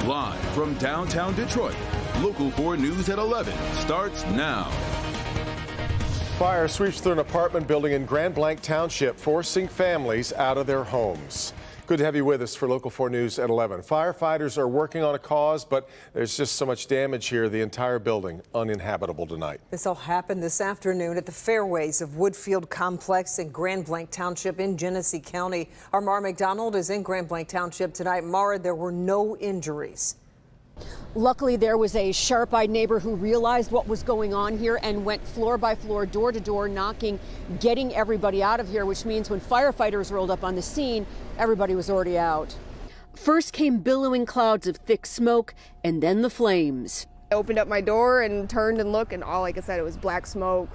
Live from downtown Detroit, Local 4 News at 11 starts now. Fire sweeps through an apartment building in Grand Blanc Township, forcing families out of their homes. Good to have you with us for Local 4 News at 11. Firefighters are working on a cause, but there's just so much damage here, the entire building uninhabitable tonight. This all happened this afternoon at the fairways of Woodfield Complex in Grand Blanc Township in Genesee County. Our Mara McDonald is in Grand Blanc Township tonight. Mara, there were no injuries. Luckily, there was a sharp-eyed neighbor who realized what was going on here and went floor by floor, door to door, knocking, getting everybody out of here, which means when firefighters rolled up on the scene, everybody was already out. First came billowing clouds of thick smoke and then the flames. I opened up my door and turned and looked, and all like I said, it was black smoke,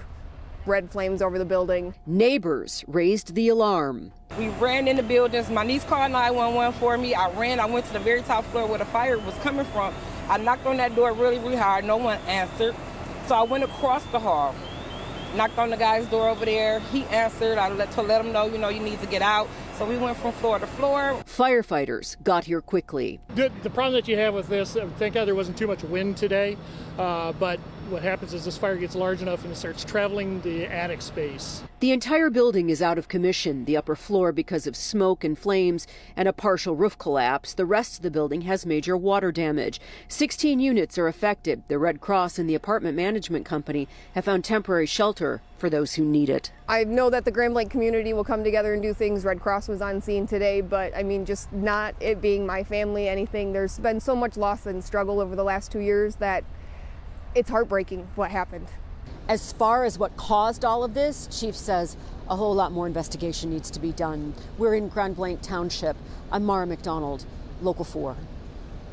red flames over the building. Neighbors raised the alarm. We ran in the buildings. My niece called 911 for me. I went to the very top floor where the fire was coming from. I knocked on that door really, really hard. No one answered. So I went across the hall, knocked on the guy's door over there. He answered. I let him know, you need to get out. So we went from floor to floor. Firefighters got here quickly. The problem that you have with this, thank God there wasn't too much wind today, but what happens is this fire gets large enough and it starts traveling the attic space. The entire building is out of commission, the upper floor because of smoke and flames and a partial roof collapse. The rest of the building has major water damage. 16 units are affected. The Red Cross and the apartment management company have found temporary shelter for those who need it. I know that the Grand Blanc community will come together and do things. Red Cross was on scene today, but I mean, just not it being my family, anything. There's been so much loss and struggle over the last 2 years that it's heartbreaking what happened. As far as what caused all of this, Chief says a whole lot more investigation needs to be done. We're in Grand Blanc Township. I'm Mara McDonald, Local 4.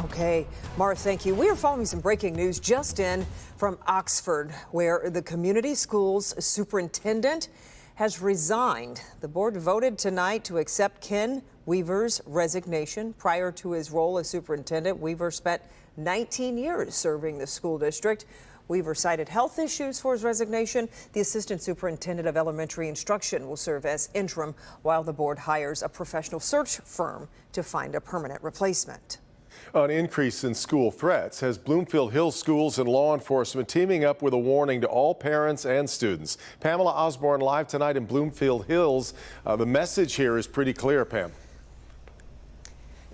Okay, Mara, thank you. We are following some breaking news just in from Oxford, where the community schools superintendent has resigned. The board voted tonight to accept Ken Weaver's resignation. Prior to his role as superintendent, Weaver spent 19 years serving the school district. Weaver cited health issues for his resignation. The assistant superintendent of elementary instruction will serve as interim while the board hires a professional search firm to find a permanent replacement. An increase in school threats has Bloomfield Hills schools and law enforcement teaming up with a warning to all parents and students. Pamela Osborne live tonight in Bloomfield Hills. The message here is pretty clear, Pam.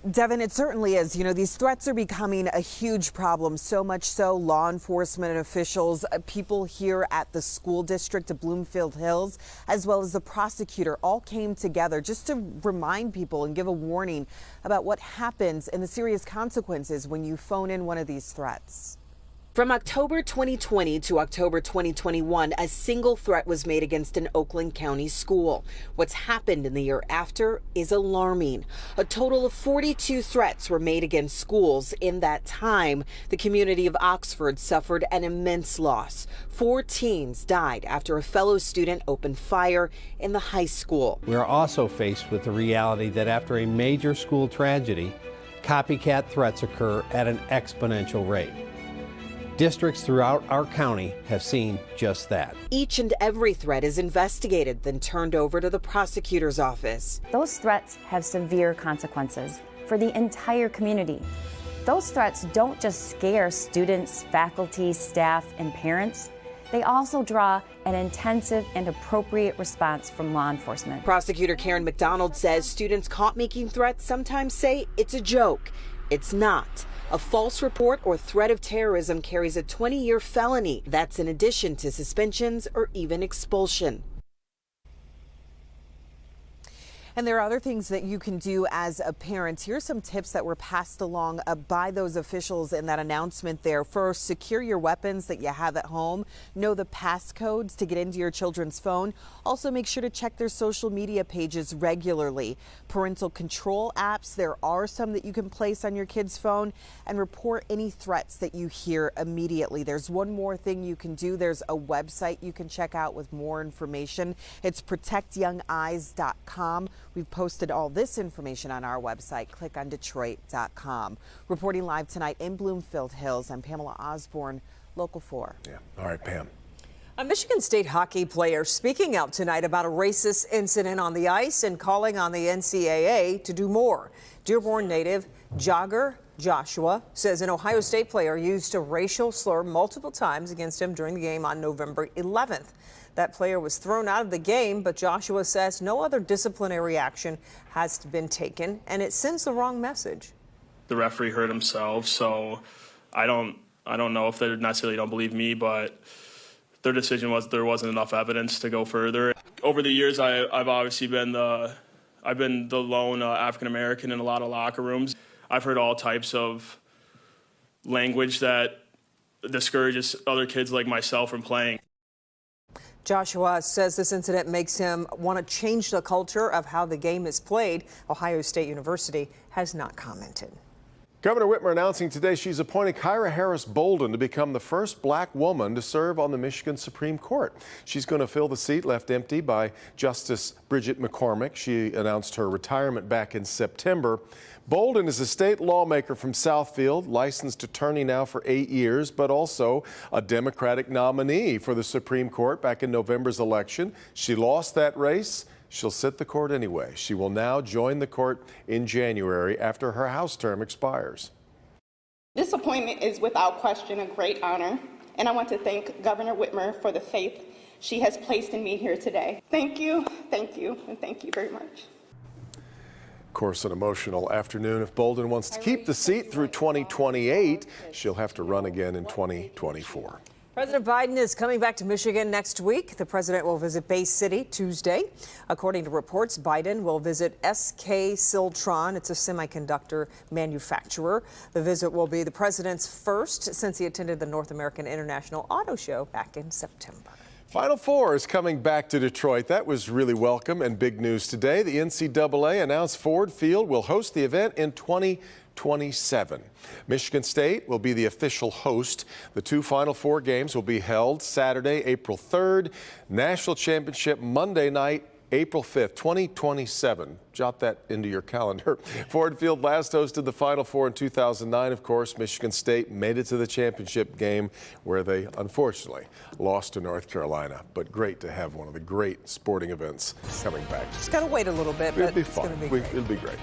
Devin, it certainly is. These threats are becoming a huge problem, so much so law enforcement officials, people here at the school district of Bloomfield Hills, as well as the prosecutor, all came together just to remind people and give a warning about what happens and the serious consequences when you phone in one of these threats. From October 2020 to October 2021, a single threat was made against an Oakland County school. What's happened in the year after is alarming. A total of 42 threats were made against schools. In that time, the community of Oxford suffered an immense loss. 4 teens died after a fellow student opened fire in the high school. We are also faced with the reality that after a major school tragedy, copycat threats occur at an exponential rate. Districts throughout our county have seen just that. Each and every threat is investigated, then turned over to the prosecutor's office. Those threats have severe consequences for the entire community. Those threats don't just scare students, faculty, staff, and parents. They also draw an intensive and appropriate response from law enforcement. Prosecutor Karen McDonald says students caught making threats sometimes say it's a joke. It's not. A false report or threat of terrorism carries a 20-year felony. That's in addition to suspensions or even expulsion. And there are other things that you can do as a parent. Here's some tips that were passed along by those officials in that announcement there. First, secure your weapons that you have at home. Know the passcodes to get into your children's phone. Also, make sure to check their social media pages regularly. Parental control apps, there are some that you can place on your kid's phone, and report any threats that you hear immediately. There's one more thing you can do. There's a website you can check out with more information. It's protectyoungeyes.com. We've posted all this information on our website. Click on Detroit.com. Reporting live tonight in Bloomfield Hills, I'm Pamela Osborne, Local 4. Yeah. All right, Pam. A Michigan State hockey player speaking out tonight about a racist incident on the ice and calling on the NCAA to do more. Dearborn native jogger Joshua says an Ohio State player used a racial slur multiple times against him during the game on November 11th. That player was thrown out of the game, but Joshua says no other disciplinary action has been taken, and it sends the wrong message. The referee hurt himself, so I don't know if they necessarily don't believe me, but their decision was there wasn't enough evidence to go further. Over the years, I've obviously been the lone African American in a lot of locker rooms. I've heard all types of language that discourages other kids like myself from playing. Joshua says this incident makes him want to change the culture of how the game is played. Ohio State University has not commented. Governor Whitmer announcing today she's appointed Kyra Harris Bolden to become the first black woman to serve on the Michigan Supreme Court. She's going to fill the seat left empty by Justice Bridget McCormick. She announced her retirement back in September. Bolden is a state lawmaker from Southfield, licensed attorney now for 8 years, but also a Democratic nominee for the Supreme Court back in November's election. She lost that race. She'll sit the court anyway. She will now join the court in January after her House term expires. This appointment is without question a great honor, and I want to thank Governor Whitmer for the faith she has placed in me here today. Thank you, and thank you very much. Of course, an emotional afternoon. If Bolden wants to keep the seat through 2028, she'll have to run again in 2024. President Biden is coming back to Michigan next week. The president will visit Bay City Tuesday. According to reports, Biden will visit SK Siltron. It's a semiconductor manufacturer. The visit will be the president's first since he attended the North American International Auto Show back in September. Final Four is coming back to Detroit. That was really welcome and big news today. The NCAA announced Ford Field will host the event in 2027. Michigan State will be the official host. The two Final Four games will be held Saturday, April 3rd. National Championship Monday night, April 5th, 2027. Jot that into your calendar. Ford Field last hosted the Final Four in 2009. Of course, Michigan State made it to the championship game where they unfortunately lost to North Carolina. But great to have one of the great sporting events coming back. Just got to wait a little bit, but it'll be it's fun. going to be great. It'll be great.